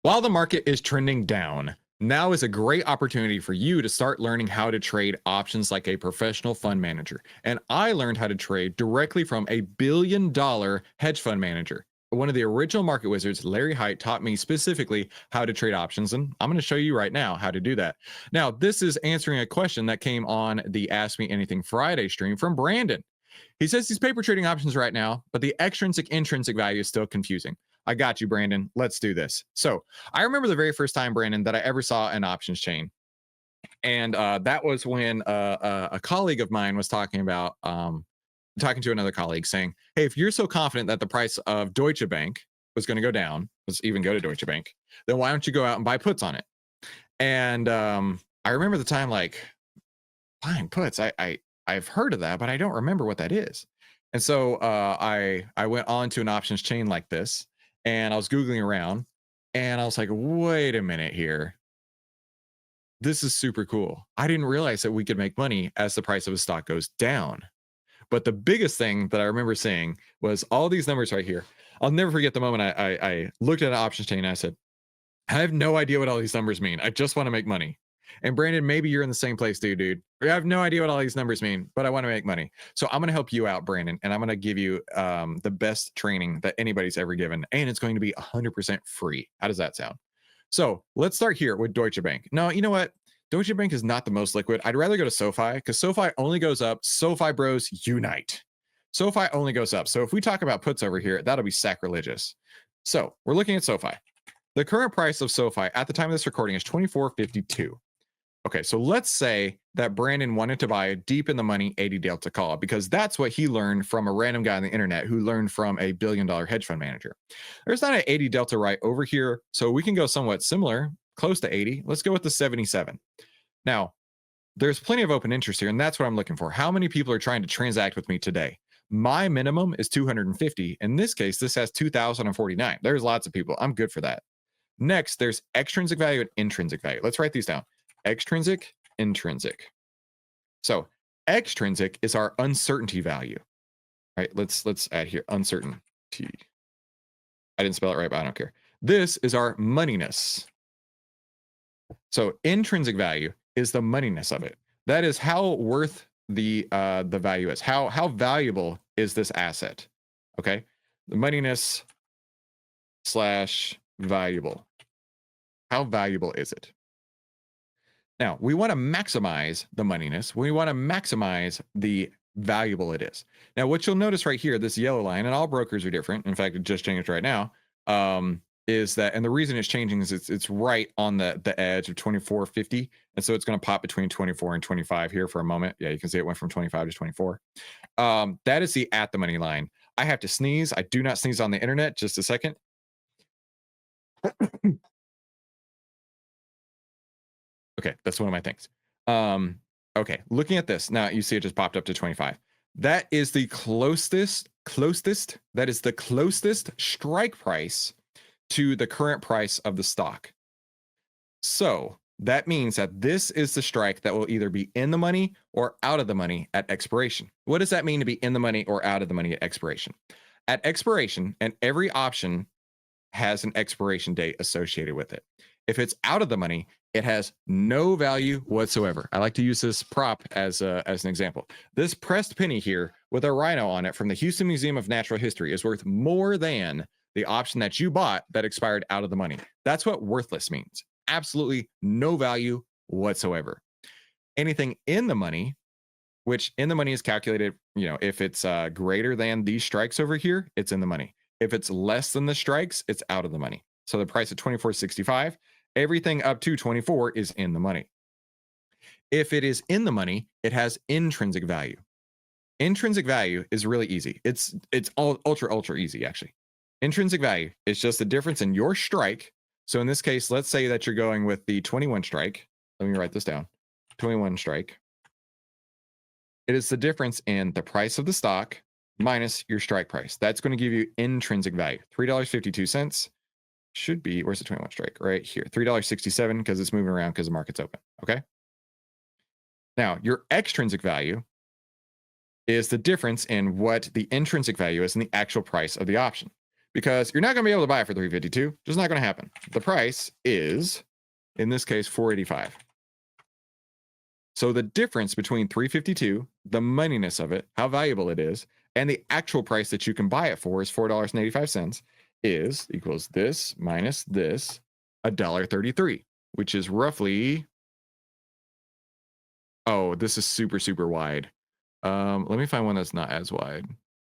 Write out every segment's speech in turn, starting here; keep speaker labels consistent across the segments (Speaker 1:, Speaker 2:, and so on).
Speaker 1: While the market is trending down, now is a great opportunity for you to start learning how to trade options like a professional fund manager. And I learned how to trade directly from a $1 billion hedge fund manager. One of the original market wizards, Larry Hite, taught me specifically how to trade options. And I'm going to show you right now how to do that. Now, this is answering a question that came on the Ask Me Anything Friday stream from Brandon. He says he's paper trading options right now, but the extrinsic intrinsic value is still confusing. I got you, Brandon. Let's do this. So I remember the very first time, Brandon, that I ever saw an options chain. And that was when a colleague of mine was talking about, talking to another colleague saying, hey, if you're so confident that the price of Deutsche Bank was going to go down, let's even go to Deutsche Bank, then why don't you go out and buy puts on it? And I remember the time like, buying puts, I've heard of that, but I don't remember what that is. And so I went on to an options chain like this, and I was Googling around, and I was like, wait a minute here. This is super cool. I didn't realize that we could make money as the price of a stock goes down. But the biggest thing that I remember seeing was all these numbers right here. I'll never forget the moment I looked at an options chain and I said, I have no idea what all these numbers mean. I just want to make money. And Brandon, maybe you're in the same place, dude. I have no idea what all these numbers mean, but I want to make money. So I'm going to help you out, Brandon, and I'm going to give you the best training that anybody's ever given, and it's going to be 100% free. How does that sound? So let's start here with Deutsche Bank. No, you know what? Deutsche Bank is not the most liquid. I'd rather go to SoFi because SoFi only goes up. SoFi bros unite. SoFi only goes up. So if we talk about puts over here, that'll be sacrilegious. So we're looking at SoFi. The current price of SoFi at the time of this recording is $24.52. Okay, so let's say that Brandon wanted to buy a deep in the money 80 delta call because that's what he learned from a random guy on the internet who learned from a $1 billion hedge fund manager. There's not an 80 delta right over here, so we can go somewhat similar, close to 80. Let's go with the 77. Now, there's plenty of open interest here, and that's what I'm looking for. How many people are trying to transact with me today? My minimum is 250. In this case, this has 2,049. There's lots of people. I'm good for that. Next, there's extrinsic value and intrinsic value. Let's write these down. Extrinsic, intrinsic. So extrinsic is our uncertainty value. All right, let's add here uncertainty. I didn't spell it right, but I don't care. This is our moneyness. So intrinsic value is the moneyness of it. That is how worth the value is. How valuable is this asset? Okay, the moneyness slash valuable. How valuable is it? Now, we want to maximize the moneyness. We want to maximize the valuable it is. Now, what you'll notice right here, this yellow line, and all brokers are different. In fact, it just changed right now, is that, and the reason it's changing is it's right on the edge of 24.50. And so it's going to pop between 24 and 25 here for a moment. Yeah, you can see it went from 25 to 24. That is the at the money line. I have to sneeze. I do not sneeze on the internet. Just a second. Okay, that's one of my things. Okay, looking at this now, you see it just popped up to 25. That is the closest. That is the closest strike price to the current price of the stock. So that means that this is the strike that will either be in the money or out of the money at expiration. What does that mean to be in the money or out of the money at expiration? At expiration, and every option has an expiration date associated with it. If it's out of the money, it has no value whatsoever. I like to use this prop as an example. This pressed penny here with a rhino on it from the Houston Museum of Natural History is worth more than the option that you bought that expired out of the money. That's what worthless means. Absolutely no value whatsoever. Anything in the money, which in the money is calculated, if it's greater than these strikes over here, it's in the money. If it's less than the strikes, it's out of the money. So the price of $24.65, everything up to 24 is in the money. If it is in the money, it has intrinsic value. Intrinsic value is really easy. It's ultra easy, actually. Intrinsic value is just the difference in your strike. So in this case, let's say that you're going with the 21 strike. Let me write this down. 21 strike. It is the difference in the price of the stock minus your strike price. That's going to give you intrinsic value. $3.52 should be, where's the 21 strike? Right here. $3.67 because it's moving around because the market's open. Okay. Now, your extrinsic value is the difference in what the intrinsic value is and the actual price of the option. because you're not going to be able to buy it for 352. Just not going to happen. The price is, in this case, 485. So the difference between 352, the moneyness of it, how valuable it is, and the actual price that you can buy it for is $4.85 is equals this minus this, $1.33, which is roughly, oh, this is super, super wide. Let me find one that's not as wide.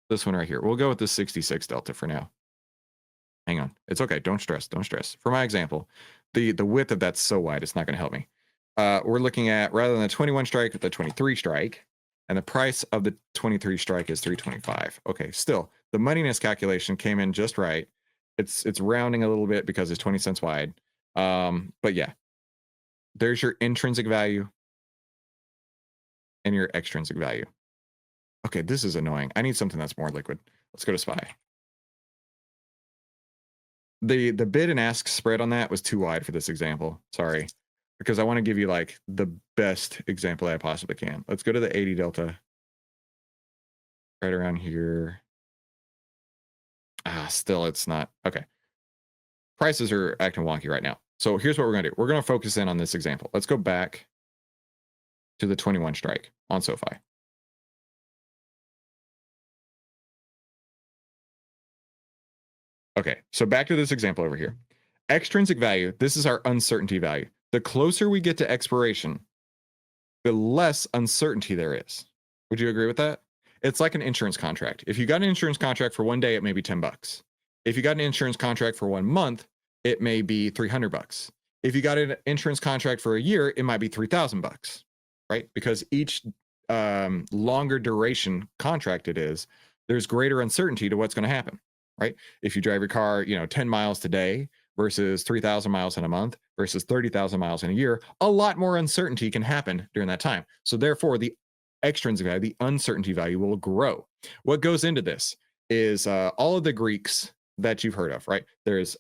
Speaker 1: This one right here. We'll go with the 66 delta for now. Hang on. It's okay. Don't stress. Don't stress. For my example, the width of that's so wide, it's not going to help me. We're looking at, rather than the 21 strike, the 23 strike. And the price of the 23 strike is 325. Okay, still, the moneyness calculation came in just right. It's rounding a little bit because it's 20 cents wide. But yeah, there's your intrinsic value and your extrinsic value. Okay, this is annoying. I need something that's more liquid. Let's go to SPY. The bid and ask spread on that was too wide for this example. Sorry. Because I want to give you like the best example I possibly can. Let's go to the 80 delta. Right around here. Still it's not. Okay. Prices are acting wonky right now. So here's what we're going to do. We're going to focus in on this example. Let's go back to the 21 strike on SoFi. Okay, so back to this example over here. Extrinsic value, this is our uncertainty value. The closer we get to expiration, the less uncertainty there is. Would you agree with that? It's like an insurance contract. If you got an insurance contract for 1 day, it may be $10. If you got an insurance contract for 1 month, it may be $300. If you got an insurance contract for a year, it might be $3,000, right? Because each longer duration contract it is, there's greater uncertainty to what's going to happen, right? If you drive your car, 10 miles today versus 3,000 miles in a month versus 30,000 miles in a year, a lot more uncertainty can happen during that time. So therefore, the extrinsic value, the uncertainty value will grow. What goes into this is all of the Greeks that you've heard of, right? There's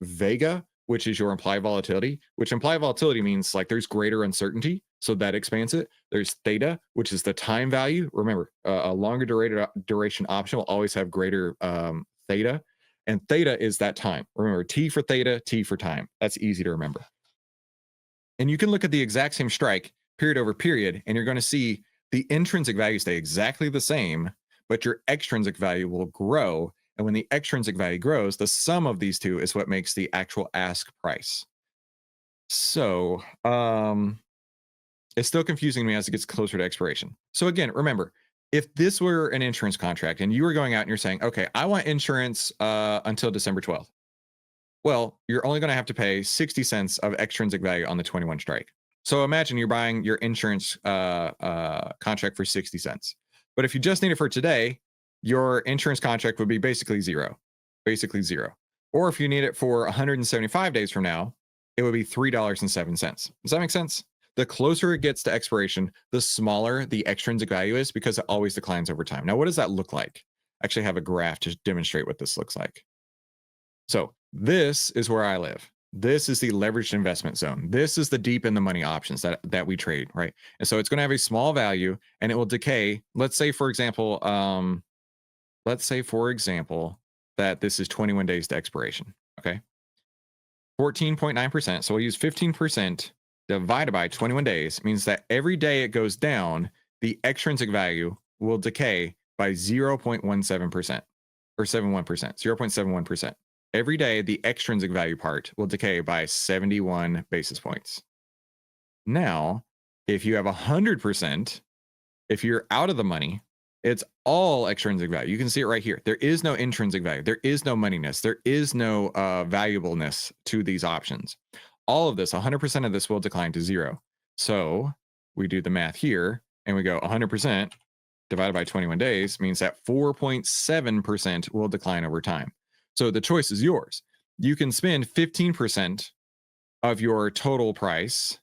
Speaker 1: Vega, which is your implied volatility, which implied volatility means like there's greater uncertainty. So that expands it. There's theta, which is the time value. Remember, a longer duration option will always have greater theta. And theta is that time. Remember, T for theta, T for time. That's easy to remember. And you can look at the exact same strike period over period, and you're going to see the intrinsic value stay exactly the same, but your extrinsic value will grow. And when the extrinsic value grows, the sum of these two is what makes the actual ask price. So it's still confusing me as it gets closer to expiration. So again, remember, if this were an insurance contract and you were going out and you're saying, okay, I want insurance until December 12th. Well, you're only going to have to pay 60 cents of extrinsic value on the 21 strike. So imagine you're buying your insurance contract for 60 cents. But if you just need it for today, your insurance contract would be basically zero. Or if you need it for 175 days from now, it would be $3.07. Does that make sense? The closer it gets to expiration, the smaller the extrinsic value is because it always declines over time. Now, what does that look like? I actually have a graph to demonstrate what this looks like. So this is where I live. This is the leveraged investment zone. This is the deep in the money options that we trade, right? And so it's going to have a small value and it will decay. Let's say, for example, that this is 21 days to expiration. Okay. 14.9%. So we'll use 15% divided by 21 days means that every day it goes down, the extrinsic value will decay by 0.17% or 71%, 0.71%. Every day, the extrinsic value part will decay by 71 basis points. Now, if you have 100%, if you're out of the money, it's all extrinsic value. You can see it right here. There is no intrinsic value. There is no moneyness. There is no valuableness to these options. All of this, 100% of this will decline to zero. So we do the math here and we go 100% divided by 21 days means that 4.7% will decline over time. So the choice is yours. You can spend 15% of your total price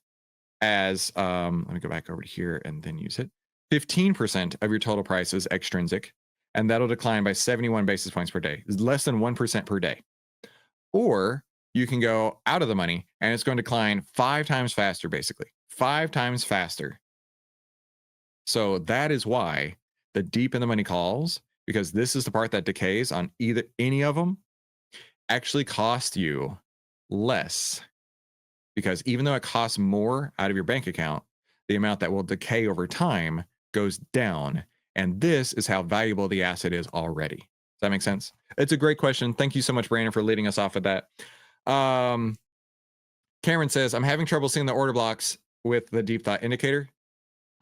Speaker 1: as, let me go back over to here and then use it. 15% of your total price is extrinsic, and that'll decline by 71 basis points per day. It's less than 1% per day. Or you can go out of the money and it's going to decline 5 times faster, basically 5 times faster. So that is why the deep in the money calls because this is the part that decays on either any of them, actually cost you less, because even though it costs more out of your bank account, the amount that will decay over time goes down. And this is how valuable the asset is already. Does that make sense? It's a great question. Thank you so much, Brandon, for leading us off with that. Cameron says, I'm having trouble seeing the order blocks with the deep thought indicator.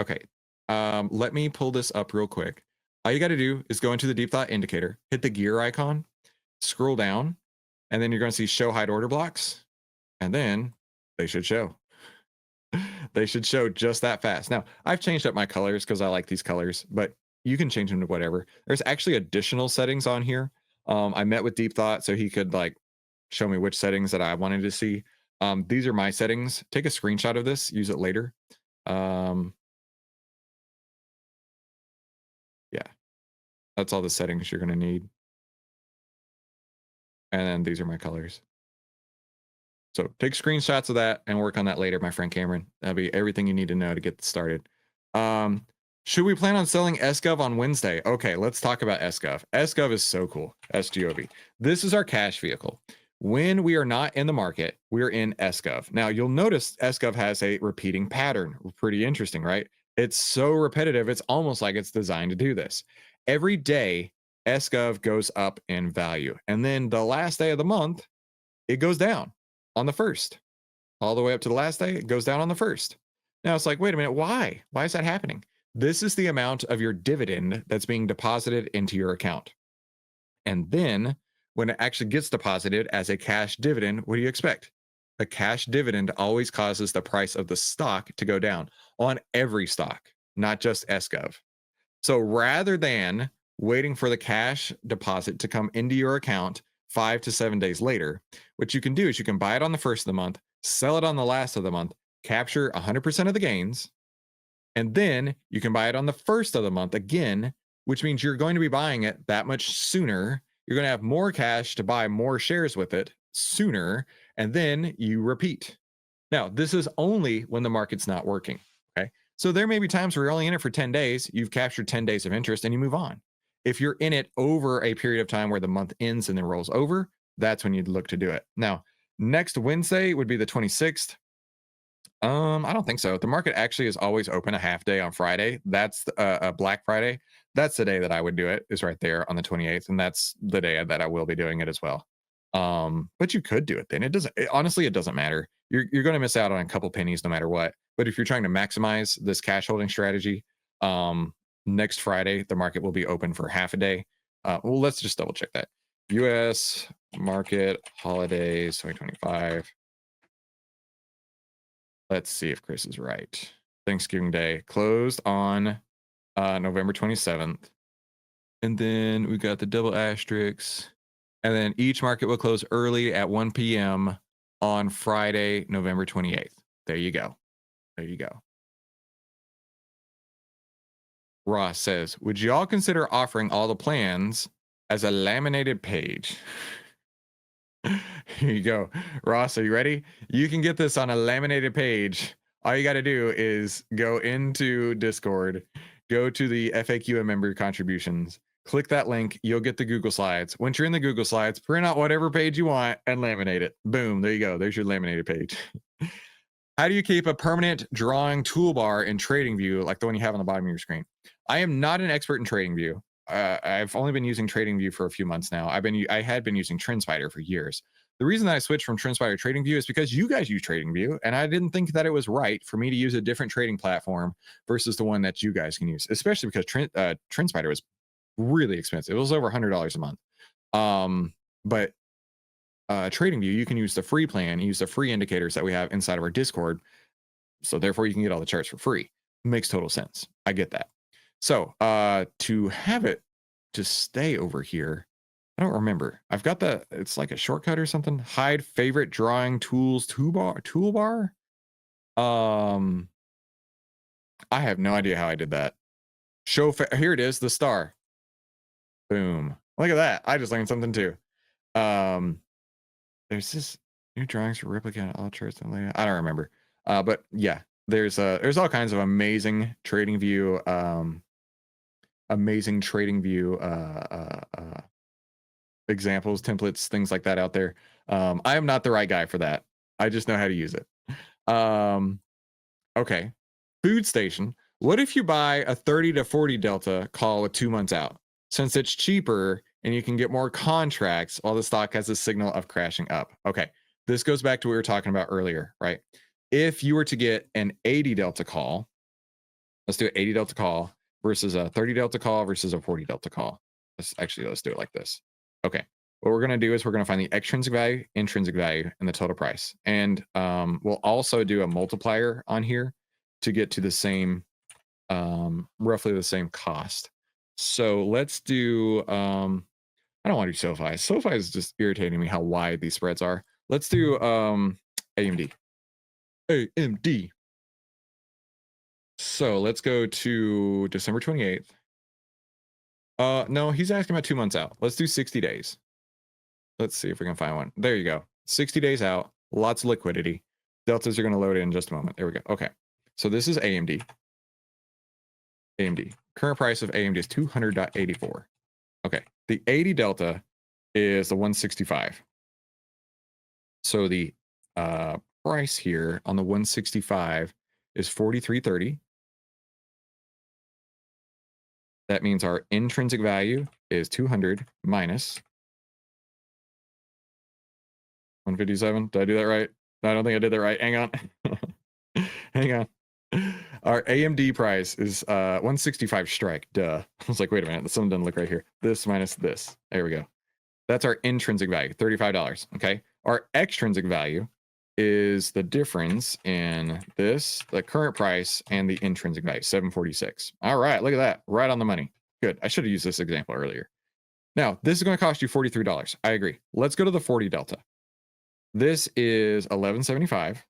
Speaker 1: Okay. Let me pull this up real quick. All you got to do is go into the deep thought indicator, hit the gear icon, scroll down, and then you're going to see show hide order blocks. And then they should show. They should show just that fast. Now, I've changed up my colors because I like these colors, but you can change them to whatever. There's actually additional settings on here. I met with Deep Thought so he could like show me which settings that I wanted to see. These are my settings. Take a screenshot of this, use it later. Yeah, that's all the settings you're going to need. And then these are my colors. So take screenshots of that and work on that later, my friend Cameron. That'll be everything you need to know to get started. Should we plan on selling SGOV on Wednesday? Okay, let's talk about SGOV. SGOV is so cool. SGOV. This is our cash vehicle. When we are not in the market, we're in SGOV. Now, you'll notice SGOV has a repeating pattern. Pretty interesting, right? It's so repetitive, it's almost like it's designed to do this. Every day, SGOV goes up in value. And then the last day of the month, it goes down on the first. All the way up to the last day, it goes down on the first. Now it's like, wait a minute, why? Why is that happening? This is the amount of your dividend that's being deposited into your account. And then when it actually gets deposited as a cash dividend, what do you expect? A cash dividend always causes the price of the stock to go down on every stock, not just SGOV. So rather than waiting for the cash deposit to come into your account 5 to 7 days later, what you can do is you can buy it on the first of the month, sell it on the last of the month, capture 100% of the gains, and then you can buy it on the first of the month again, which means you're going to be buying it that much sooner. You're going to have more cash to buy more shares with it sooner, and then you repeat. Now, this is only when the market's not working, okay? So there may be times where you're only in it for 10 days, you've captured 10 days of interest, and you move on. If you're in it over a period of time where the month ends and then rolls over, that's when you'd look to do it. Now, next Wednesday would be the 26th. I don't think so. The market actually is always open a half day on Friday. That's a Black Friday. That's the day that I would do it, is right there on the 28th. And that's the day that I will be doing it as well. But you could do it then. Honestly, it doesn't matter. You're going to miss out on a couple pennies no matter what. But if you're trying to maximize this cash holding strategy, next Friday, the market will be open for half a day. Well, let's just double check that. US market holidays 2025. Let's see if Chris is right. Thanksgiving Day closed on November 27th. And then we got the double asterisks. And then each market will close early at 1 p.m. on Friday, November 28th. There you go. There you go. Ross says, would you all consider offering all the plans as a laminated page? Here you go. Ross, are you ready? You can get this on a laminated page. All you got to do is go into Discord, go to the FAQ and member contributions, click that link. You'll get the Google Slides. Once you're in the Google Slides, print out whatever page you want and laminate it. Boom. There you go. There's your laminated page. How do you keep a permanent drawing toolbar in TradingView like the one you have on the bottom of your screen? I am not an expert in TradingView. I've only been using TradingView for a few months now. I had been using TrendSpider for years. The reason that I switched from TrendSpider to TradingView is because you guys use TradingView, and I didn't think that it was right for me to use a different trading platform versus the one that you guys can use, especially because TrendSpider was really expensive. It was over $100 a month. But TradingView, you can use the free plan, use the free indicators that we have inside of our Discord. So therefore, you can get all the charts for free. Makes total sense. I get that. So to have it to stay over here, I don't remember. I've got it's like a shortcut or something. Hide favorite drawing tools toolbar. I have no idea how I did that. Here it is, the star. Boom. Look at that. I just learned something too. There's this new drawings for replicate all charts and layout. I don't remember. But yeah, there's all kinds of amazing TradingView amazing trading view examples, templates, things like that out there. I am not the right guy for that. I just know how to use it. Okay. Food station. What if you buy a 30 to 40 delta call with 2 months out? Since it's cheaper and you can get more contracts while the stock has a signal of crashing up. Okay. This goes back to what we were talking about earlier, right? If you were to get an 80 delta call, let's do an 80 delta call versus a 30 delta call versus a 40 delta call. Let's do it like this. Okay. What we're going to do is we're going to find the extrinsic value, intrinsic value, and the total price. And we'll also do a multiplier on here to get to the same, roughly the same cost. So let's do, I don't want to do SoFi. SoFi is just irritating me how wide these spreads are. Let's do AMD. AMD. So let's go to December 28th. No, he's asking about 2 months out. Let's do 60 days. Let's see if we can find one. There you go. 60 days out, lots of liquidity. Deltas are going to load in just a moment. There we go. Okay. So this is AMD. AMD. Current price of AMD is 200.84. Okay. The 80 delta is the 165. So the price here on the 165 is 43.30. That means our intrinsic value is 200 minus 157. Did I do that right? No, I don't think I did that right. Hang on. Hang on. Our AMD price is 165 strike. Duh. I was like, wait a minute. Something doesn't look right here. This minus this. There we go. That's our intrinsic value, $35. Okay. Our extrinsic value is the difference in this, the current price, and the intrinsic value, 746. All right. Look at that. Right on the money. Good. I should have used this example earlier. Now, this is going to cost you $43. I agree. Let's go to the 40 delta. This is 1175.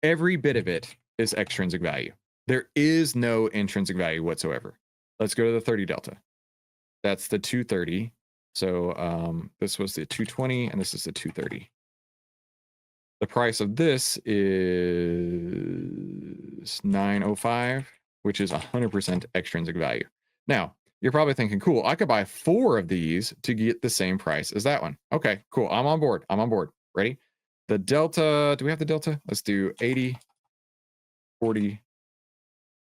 Speaker 1: Every bit of it is extrinsic value. There is no intrinsic value whatsoever. Let's go to the 30 delta. That's the 230. So this was the 220 and this is the 230. The price of this is 905, which is 100% extrinsic value. Now, you're probably thinking, cool, I could buy 4 of these to get the same price as that one. Okay, cool. I'm on board. I'm on board. Ready? The delta, do we have the delta? Let's do 80, 40,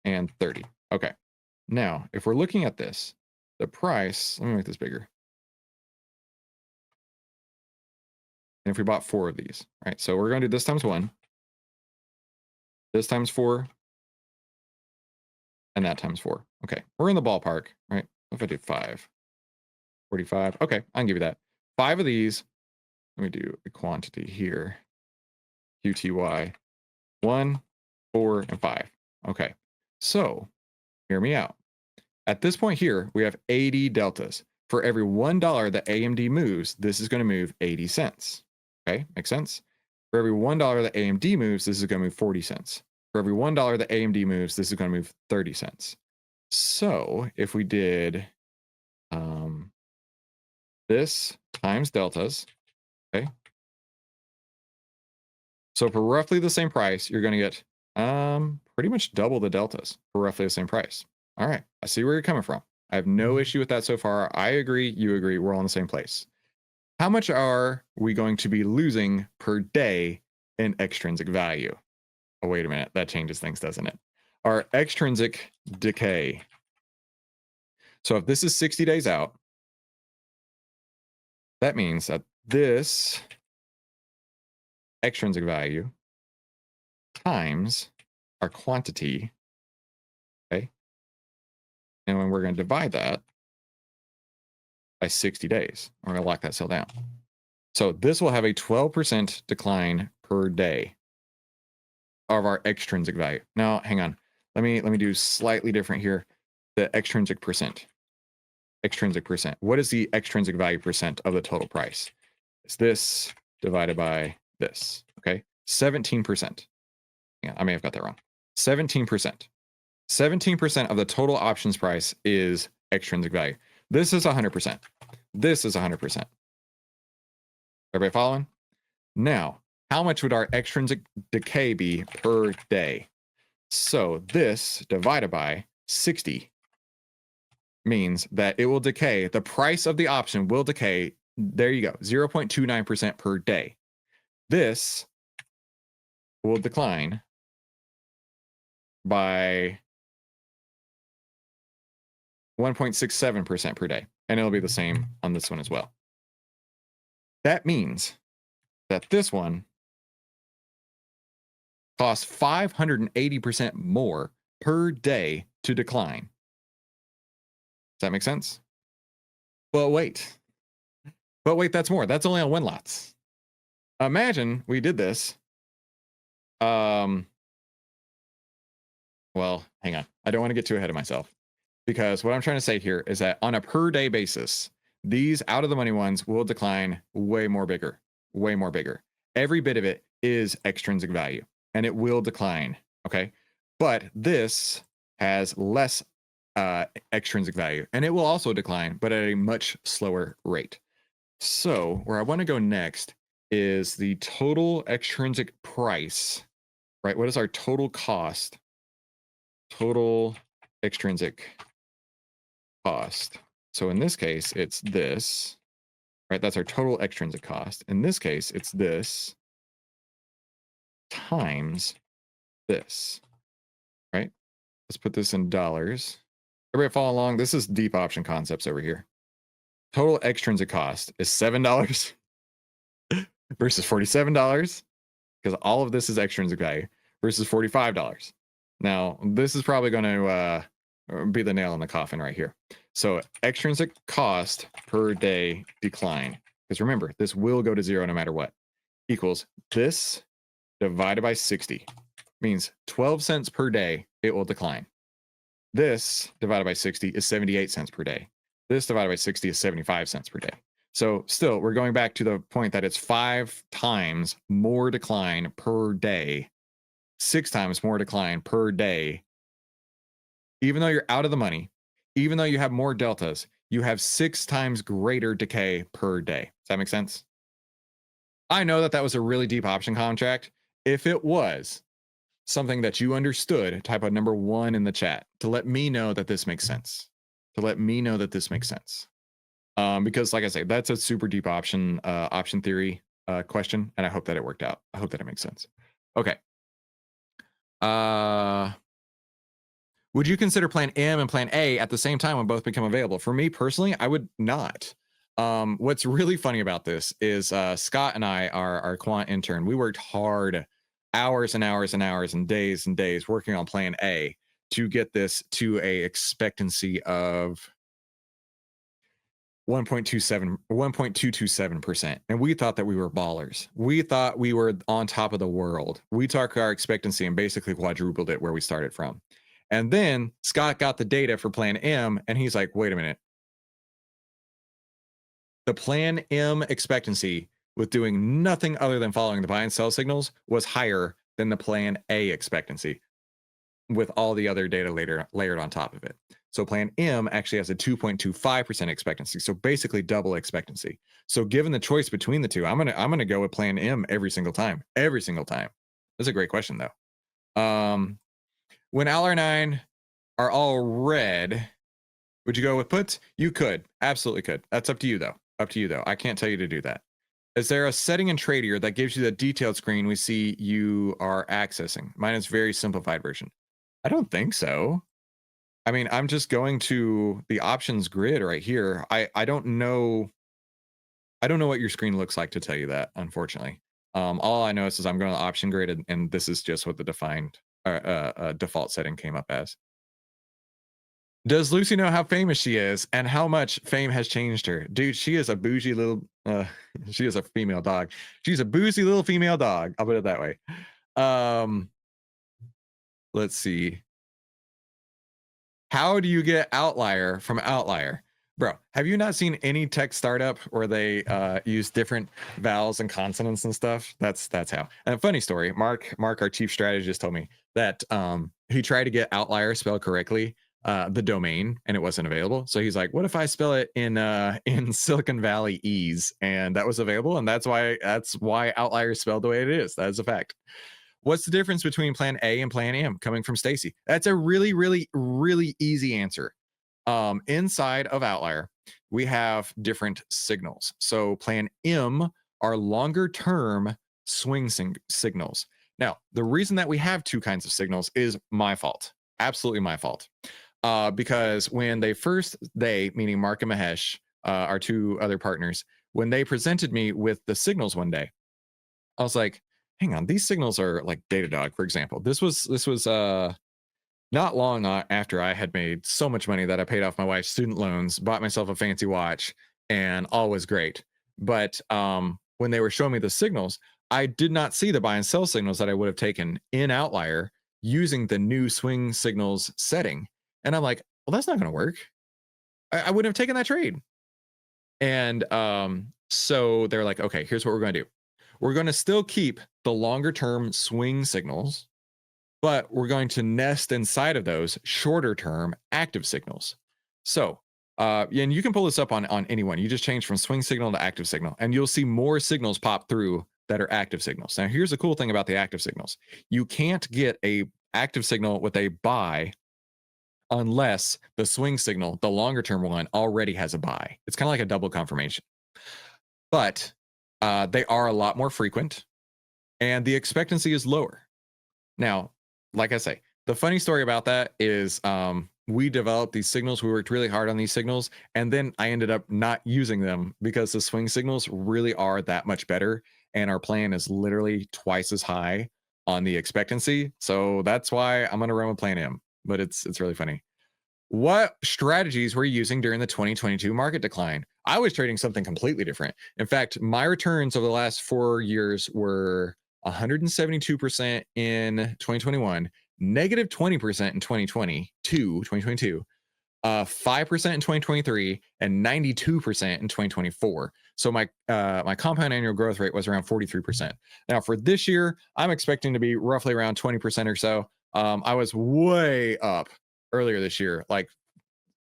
Speaker 1: and 30. Okay. Now, if we're looking at this, the price, let me make this bigger. And if we bought 4 of these, right? So we're going to do this times 1, this times 4, and that times 4. Okay, we're in the ballpark, right? If I do 5, 45. Okay, I can give you that. 5 of these. Let me do a quantity here. QTY. 1, 4, and 5. Okay, so hear me out. At this point here, we have 80 deltas. For every $1 that AMD moves, this is going to move 80 cents. Okay, makes sense? For every $1 that AMD moves, this is going to move 40 cents. For every $1 that AMD moves, this is going to move 30 cents. So if we did this times deltas, okay? So for roughly the same price, you're going to get pretty much double the deltas for roughly the same price. All right, I see where you're coming from. I have no issue with that so far. I agree, you agree, we're all in the same place. How much are we going to be losing per day in extrinsic value? Oh, wait a minute. That changes things, doesn't it? Our extrinsic decay. So if this is 60 days out, that means that this extrinsic value times our quantity, okay? And when we're going to divide that by 60 days, we're going to lock that cell down. So this will have a 12% decline per day of our extrinsic value. Now, hang on. Let me do slightly different here. The extrinsic percent. Extrinsic percent. What is the extrinsic value percent of the total price? It's this divided by this. Okay, 17%. Yeah, I may have got that wrong. 17%. 17% of the total options price is extrinsic value. This is 100%. This is 100%. Everybody following? Now, how much would our extrinsic decay be per day? So this divided by 60 means that it will decay. The price of the option will decay. There you go, 0.29% per day. This will decline by 1.67% per day. And it'll be the same on this one as well. That means that this one costs 580% more per day to decline. Does that make sense? But wait, that's more. That's only on win lots. Imagine we did this. Well, hang on. I don't want to get too ahead of myself, because what I'm trying to say here is that on a per day basis, these out of the money ones will decline way more bigger. Every bit of it is extrinsic value, and it will decline. Okay. But this has less extrinsic value, and it will also decline, but at a much slower rate. So where I want to go next is the total extrinsic price, right? What is our total cost? Total extrinsic cost. So in this case, it's this, right? That's our total extrinsic cost. In this case, it's this times this, right? Let's put this in dollars. Everybody follow along. This is deep option concepts over here. Total extrinsic cost is $7 versus $47, because all of this is extrinsic value, versus $45. Now, this is probably going to be the nail in the coffin right here. So extrinsic cost per day decline, because remember, this will go to zero no matter what, equals this divided by 60, means 12 cents per day it will decline. This divided by 60 is 78 cents per day. This divided by 60 is 75 cents per day. So still, we're going back to the point that it's 5 times more decline per day, 6 times more decline per day. Even though you're out of the money, even though you have more deltas, you have 6 times greater decay per day. Does that make sense? I know that that was a really deep option contract. If it was something that you understood, type out number 1 in the chat to let me know that this makes sense. Because like I say, that's a super deep option theory question, and I hope that it worked out. I hope that it makes sense. Okay. Would you consider plan M and plan A at the same time when both become available? For me personally, I would not. What's really funny about this is Scott and I, our quant intern, we worked hard, hours and hours and hours and days working on plan A to get this to a expectancy of 1.227%. And we thought that we were ballers. We thought we were on top of the world. We took our expectancy and basically quadrupled it where we started from. And then Scott got the data for plan M, and he's like, wait a minute. The plan M expectancy with doing nothing other than following the buy and sell signals was higher than the plan A expectancy with all the other data layered on top of it. So plan M actually has a 2.25% expectancy. So basically double expectancy. So given the choice between the two, I'm gonna go with plan M every single time. Every single time. That's a great question though. When Outlier 9 are all red, would you go with puts? You could. Absolutely could. That's up to you though. I can't tell you to do that. Is there a setting in Tradier that gives you the detailed screen we see you are accessing? Mine is very simplified version. I don't think so. I mean, I'm just going to the options grid right here. I don't know what your screen looks like to tell you that, unfortunately. All I know is I'm going to the option grid, and this is just what the defined default setting came up as. Does Lucy know how famous she is and how much fame has changed her? Dude, she is a bougie little, she is a female dog. She's a bougie little female dog. I'll put it that way. Let's see. How do you get Outlier from Outlier? Bro, have you not seen any tech startup where they use different vowels and consonants and stuff? That's how. And a funny story, Mark, our chief strategist, told me that he tried to get Outlier spelled correctly, the domain, and it wasn't available. So he's like, what if I spell it in Silicon Valley ease? And that was available, and that's why Outlier is spelled the way it is. That is a fact. What's the difference between plan A and plan M? Coming from Stacy. That's a really, really, really easy answer. inside of Outlier, we have different signals. So plan M are longer term swing signals. Now, the reason that we have two kinds of signals is my fault. Absolutely my fault. Because when they, meaning Mark and Mahesh, our two other partners, when they presented me with the signals one day, I was like, hang on, these signals are like Datadog, for example. This was not long after I had made so much money that I paid off my wife's student loans, bought myself a fancy watch, and all was great. But when they were showing me the signals, I did not see the buy and sell signals that I would have taken in Outlier using the new swing signals setting. And I'm like, well, that's not going to work. I wouldn't have taken that trade. And so they're like, okay, here's what we're going to do. We're going to still keep the longer term swing signals, but we're going to nest inside of those shorter term active signals. So, and you can pull this up on anyone. You just change from swing signal to active signal, and you'll see more signals pop through that are active signals. Now, here's the cool thing about the active signals. You can't get a active signal with a buy unless the swing signal, the longer term one, already has a buy. It's kind of like a double confirmation. But they are a lot more frequent, and the expectancy is lower. Now, like I say, the funny story about that is we developed these signals. We worked really hard on these signals, and then I ended up not using them because the swing signals really are that much better, and our plan is literally twice as high on the expectancy. So that's why I'm going to run with plan M, but it's really funny. What strategies were you using during the 2022 market decline? I was trading something completely different. In fact, my returns over the last 4 years were 172% in 2021, negative 20% in 2022, 5% in 2023, and 92% in 2024. So my compound annual growth rate was around 43%. Now for this year, I'm expecting to be roughly around 20% or so. I was way up earlier this year, like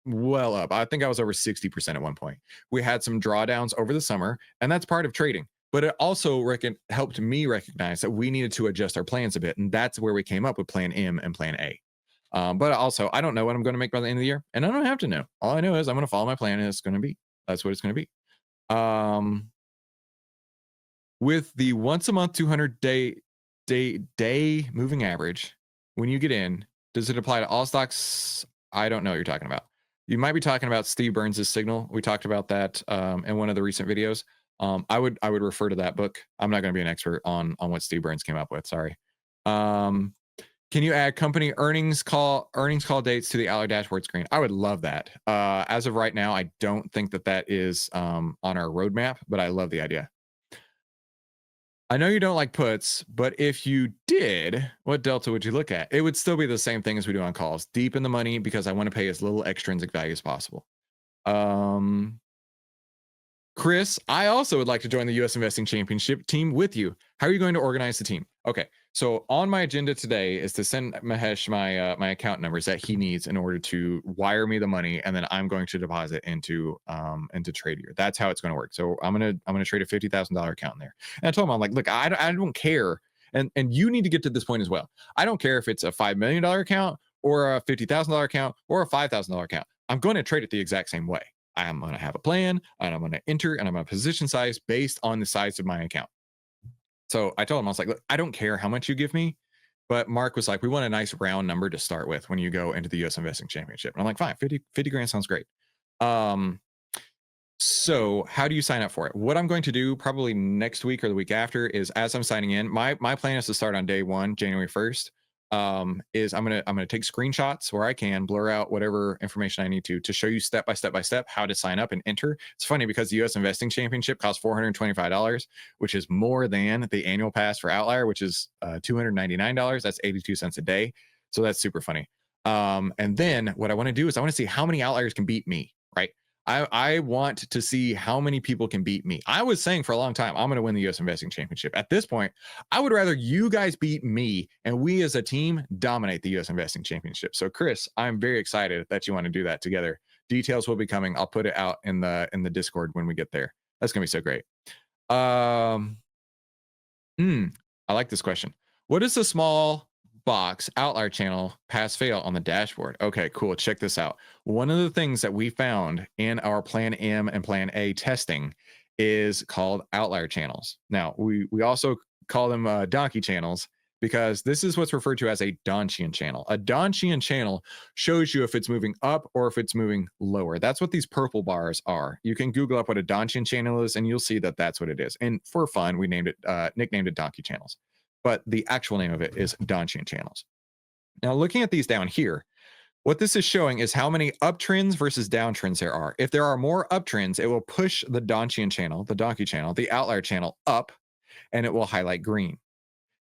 Speaker 1: well up. I think I was over 60% at one point. We had some drawdowns over the summer, and that's part of trading. But it also helped me recognize that we needed to adjust our plans a bit, and that's where we came up with Plan M and Plan A. But also, I don't know what I'm going to make by the end of the year, and I don't have to know. All I know is I'm going to follow my plan, and it's going to be. That's what it's going to be. With the once a month 200 day moving average, when you get in, does it apply to all stocks? I don't know what you're talking about. You might be talking about Steve Burns' signal. We talked about that in one of the recent videos. I would refer to that book. I'm not going to be an expert on what Steve Burns came up with. Sorry. Can you add company earnings call dates to the Outlier dashboard screen? I would love that. As of right now, I don't think that is on our roadmap, but I love the idea. I know you don't like puts, but if you did, what delta would you look at? It would still be the same thing as we do on calls. Deep in the money because I want to pay as little extrinsic value as possible. Chris, I also would like to join the US Investing Championship team with you. How are you going to organize the team? Okay, so on my agenda today is to send Mahesh my account numbers that he needs in order to wire me the money, and then I'm going to deposit into Tradier. That's how it's going to work. So I'm gonna trade a $50,000 account in there. And I told him, I'm like, look, I don't care, and you need to get to this point as well. I don't care if it's a $5 million account or a $50,000 account or a $5,000 account. I'm going to trade it the exact same way. I'm going to have a plan, and I'm going to enter, and I'm going to position size based on the size of my account. So I told him, I was like, look, I don't care how much you give me, but Mark was like, we want a nice round number to start with when you go into the US Investing Championship. And I'm like, fine, 50 grand sounds great. So how do you sign up for it? What I'm going to do probably next week or the week after is, as I'm signing in, my plan is to start on day 1, January 1st. Is I'm gonna take screenshots where I can blur out whatever information I need to show you step by step how to sign up and enter. It's funny because the US Investing Championship costs $425, which is more than the annual pass for Outlier, which is $299. That's 82 cents a day. So that's super funny. And then what I want to do is I want to see how many outliers can beat me, right? I want to see how many people can beat me. I was saying for a long time, I'm going to win the US Investing Championship. At this point, I would rather you guys beat me and we as a team dominate the US Investing Championship. So Chris, I'm very excited that you want to do that together. Details will be coming. I'll put it out in the Discord when we get there. That's going to be so great. I like this question. What is the small box outlier channel pass fail on the dashboard. Okay, cool. Check this out. One of the things that we found in our plan M and plan A testing is called outlier channels. Now, we also call them donkey channels because this is what's referred to as a Donchian channel. A Donchian channel shows you if it's moving up or if it's moving lower. That's what these purple bars are. You can Google up what a Donchian channel is, and you'll see that that's what it is. And for fun, we nicknamed it donkey channels. But the actual name of it is Donchian channels. Now, looking at these down here, what this is showing is how many uptrends versus downtrends there are. If there are more uptrends, it will push the Donchian channel, the donkey channel, the outlier channel up, and it will highlight green.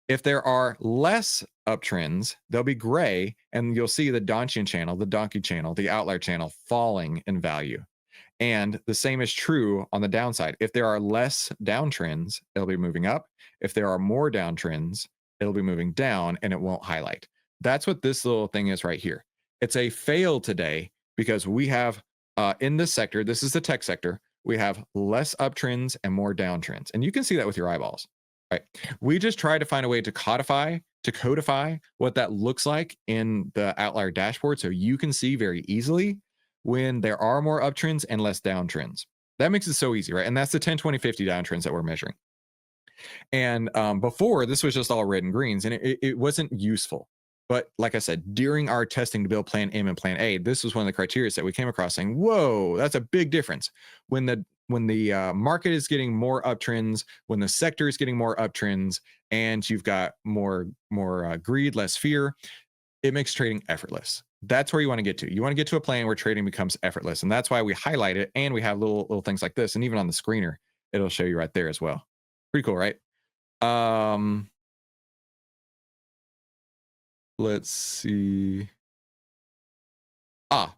Speaker 1: If there are less uptrends, they'll be gray, and you'll see the Donchian channel, the donkey channel, the outlier channel falling in value. And the same is true on the downside. If there are less downtrends, it'll be moving up. If there are more downtrends, it'll be moving down, and it won't highlight. That's what this little thing is right here. It's a fail today because we have in this sector, this is the tech sector, we have less uptrends and more downtrends. And you can see that with your eyeballs. Right. We just try to find a way to codify what that looks like in the outlier dashboard so you can see very easily when there are more uptrends and less downtrends. That makes it so easy, right? And that's the 10, 20, 50 downtrends that we're measuring. And before, this was just all red and greens, and it wasn't useful. But like I said, during our testing to build plan M and plan A, this was one of the criteria that we came across saying, whoa, that's a big difference. When the market is getting more uptrends, when the sector is getting more uptrends, and you've got more greed, less fear, it makes trading effortless. That's where you want to get to. You want to get to a plan where trading becomes effortless. And that's why we highlight it, and we have little things like this. And even on the screener, it'll show you right there as well. Pretty cool, right? Let's see.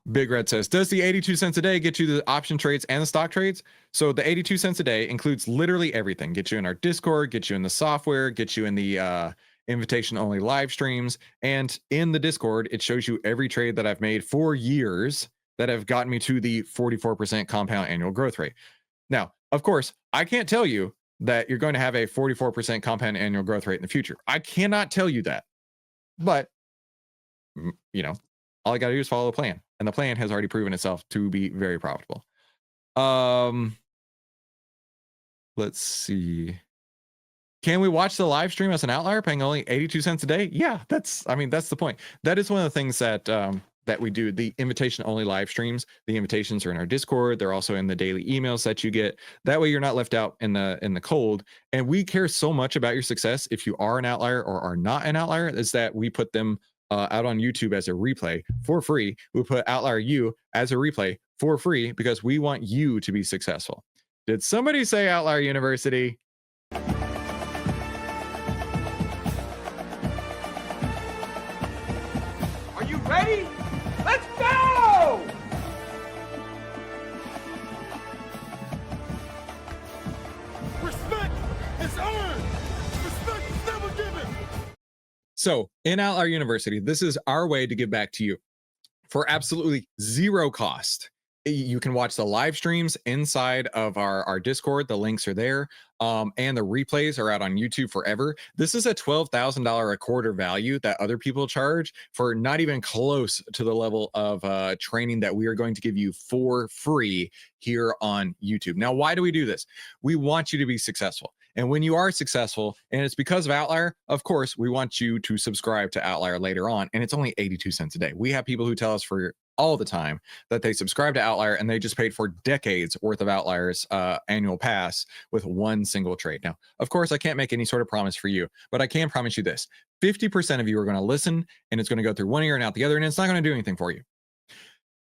Speaker 1: Big Red says, does the 82 cents a day get you the option trades and the stock trades? So the 82 cents a day includes literally everything. Get you in our Discord, get you in the software, get you in the invitation only live streams. And in the Discord, it shows you every trade that I've made for years that have gotten me to the 44% compound annual growth rate. Now, of course, I can't tell you that you're going to have a 44% compound annual growth rate in the future. I cannot tell you that. But, you know, all I got to do is follow the plan. And the plan has already proven itself to be very profitable. Let's see. Can we watch the live stream as an outlier paying only 82 cents a day? Yeah, that's the point. That is one of the things that that we do. The invitation only live streams, the invitations are in our Discord. They're also in the daily emails that you get. That way you're not left out in the cold. And we care so much about your success. If you are an outlier or are not an outlier, is that we put them out on YouTube as a replay for free. We put Outlier U as a replay for free because we want you to be successful. Did somebody say Outlier University?
Speaker 2: Are you ready? Let's go!
Speaker 3: Respect is earned. Respect is never given.
Speaker 1: So in Outlier University, this is our way to give back to you for absolutely zero cost. You can watch the live streams inside of our Discord. The links are there. And the replays are out on YouTube forever. This is a $12,000 a quarter value that other people charge for not even close to the level of training that we are going to give you for free here on YouTube. Now, why do we do this? We want you to be successful. And when you are successful, and it's because of Outlier, of course, we want you to subscribe to Outlier later on. And it's only 82 cents a day. We have people who tell us for all the time that they subscribe to Outlier and they just paid for decades worth of Outlier's annual pass with one single trade. Now, of course, I can't make any sort of promise for you, but I can promise you this. 50% of you are going to listen, and it's going to go through one ear and out the other, and it's not going to do anything for you.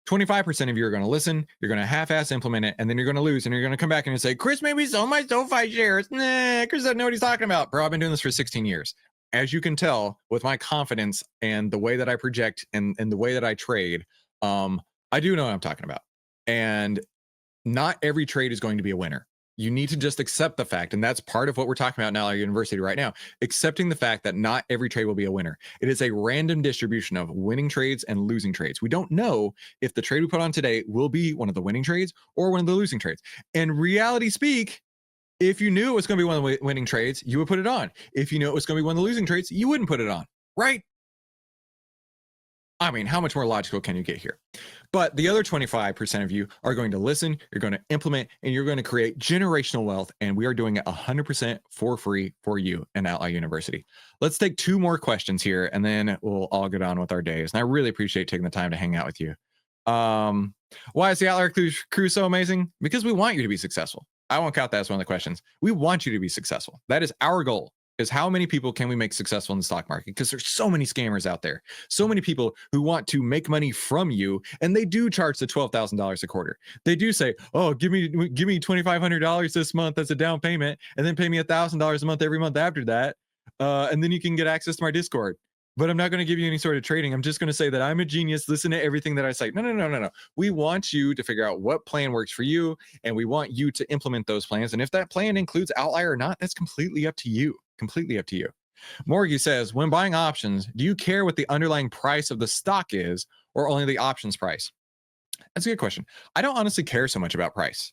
Speaker 1: 25% of you are going to listen, you're going to half-ass implement it, and then you're going to lose, and you're going to come back and say, Chris made me sell my SoFi shares. Nah, Chris doesn't know what he's talking about. Bro, I've been doing this for 16 years. As you can tell, with my confidence and the way that I project and the way that I trade, I do know what I'm talking about. And not every trade is going to be a winner. You need to just accept the fact, and that's part of what we're talking about now at university right now, accepting the fact that not every trade will be a winner. It is a random distribution of winning trades and losing trades. We don't know if the trade we put on today will be one of the winning trades or one of the losing trades. And reality speak, if you knew it was going to be one of the winning trades, you would put it on. If you knew it was going to be one of the losing trades, you wouldn't put it on, right? I mean, how much more logical can you get here? But the other 25% of you are going to listen, you're going to implement, and you're going to create generational wealth. And we are doing it 100% for free for you in Outlier University. Let's take 2 more questions here, and then we'll all get on with our days. And I really appreciate taking the time to hang out with you. Why is the Outlier crew so amazing? Because we want you to be successful. I won't count that as one of the questions. We want you to be successful. That is our goal. Is how many people can we make successful in the stock market? Because there's so many scammers out there, so many people who want to make money from you, and they do charge the $12,000 a quarter. They do say, "Oh, give me $2,500 this month as a down payment, and then pay me $1,000 a month every month after that, and then you can get access to my Discord." But I'm not going to give you any sort of trading. I'm just going to say that I'm a genius. Listen to everything that I say. No. We want you to figure out what plan works for you, and we want you to implement those plans. And if that plan includes Outlier or not, that's completely up to you. Completely up to you. Morgie says, when buying options, do you care what the underlying price of the stock is or only the options price? That's a good question. I don't honestly care so much about price.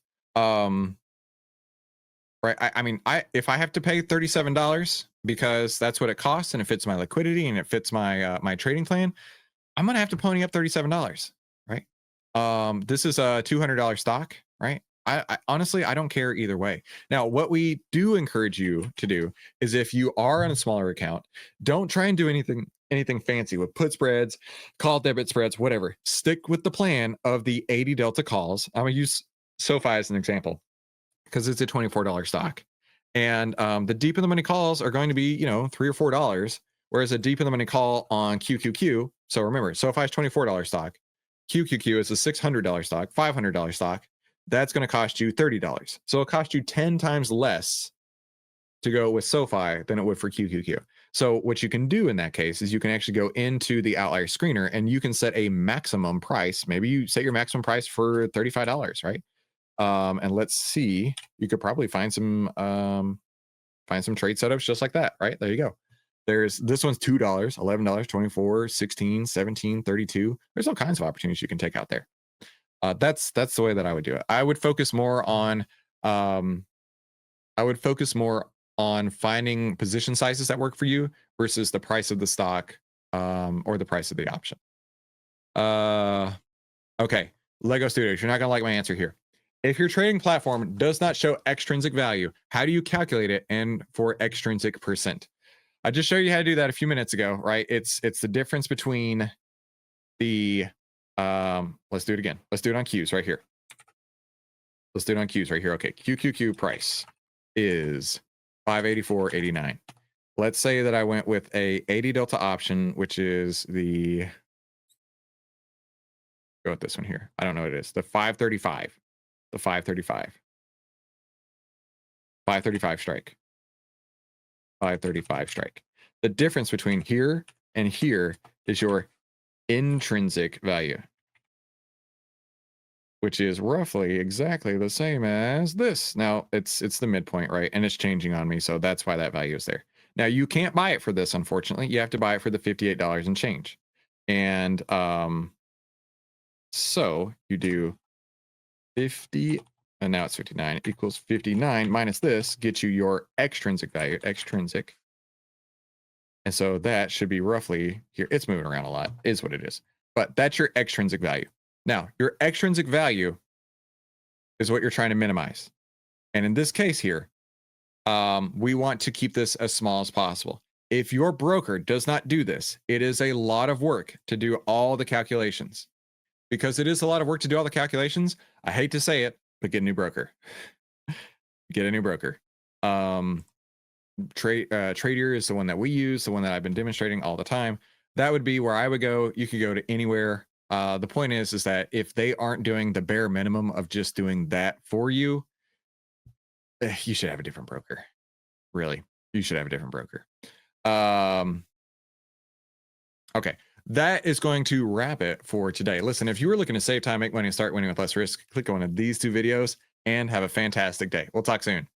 Speaker 1: Right. I mean, if I have to pay $37 because that's what it costs and it fits my liquidity and it fits my my trading plan, I'm gonna have to pony up $37, right? This is a $200 stock, right? I honestly, I don't care either way. Now, what we do encourage you to do is if you are on a smaller account, don't try and do anything fancy with put spreads, call debit spreads, whatever. Stick with the plan of the 80 delta calls. I'm gonna use SoFi as an example because it's a $24 stock. And the deep in the money calls are going to be, $3 or $4, whereas a deep in the money call on QQQ. So remember, SoFi is $24 stock. QQQ is a $600 stock, $500 stock. That's going to cost you $30. So it'll cost you 10 times less to go with SoFi than it would for QQQ. So what you can do in that case is you can actually go into the Outlier screener and you can set a maximum price. Maybe you set your maximum price for $35, right? And let's see, you could probably find some trade setups just like that, right? There you go. This one's $2, $11, $24, $16, $17, $32. There's all kinds of opportunities you can take out there. That's the way that I would do it. I would focus more on finding position sizes that work for you versus the price of the stock or the price of the option. Okay, Lego Studios, you're not gonna like my answer here. If your trading platform does not show extrinsic value, how do you calculate it and for extrinsic percent? I just showed you how to do that a few minutes ago, right? It's the difference between the let's do it again. Let's do it on Qs right here. Let's do it on Qs right here. Okay, QQQ price is 584.89. Let's say that I went with a 80 delta option, which is the, go with this one here. I don't know what it is. The 535. The 535. 535 strike. 535 strike. The difference between here and here is your intrinsic value, which is roughly exactly the same as this. Now it's the midpoint, right? And it's changing on me, so that's why that value is there. Now you can't buy it for this, unfortunately. You have to buy it for the $58 and change. And so you do 50, and now it's 59 equals 59 minus this gets you your extrinsic value, extrinsic. And so that should be roughly here. It's moving around a lot, is what it is. But that's your extrinsic value. Now, your extrinsic value is what you're trying to minimize. And in this case here, we want to keep this as small as possible. If your broker does not do this, it is a lot of work to do all the calculations. Because it is a lot of work to do all the calculations, I hate to say it, but get a new broker. Get a new broker. Tradier is the one that we use, the one that I've been demonstrating all the time. That would be where I would go. You could go to anywhere. The point is that if they aren't doing the bare minimum of just doing that for you, you should have a different broker. Really, you should have a different broker. Okay, that is going to wrap it for today. Listen, if you were looking to save time, make money, and start winning with less risk, click on one of these 2 videos and have a fantastic day. We'll talk soon.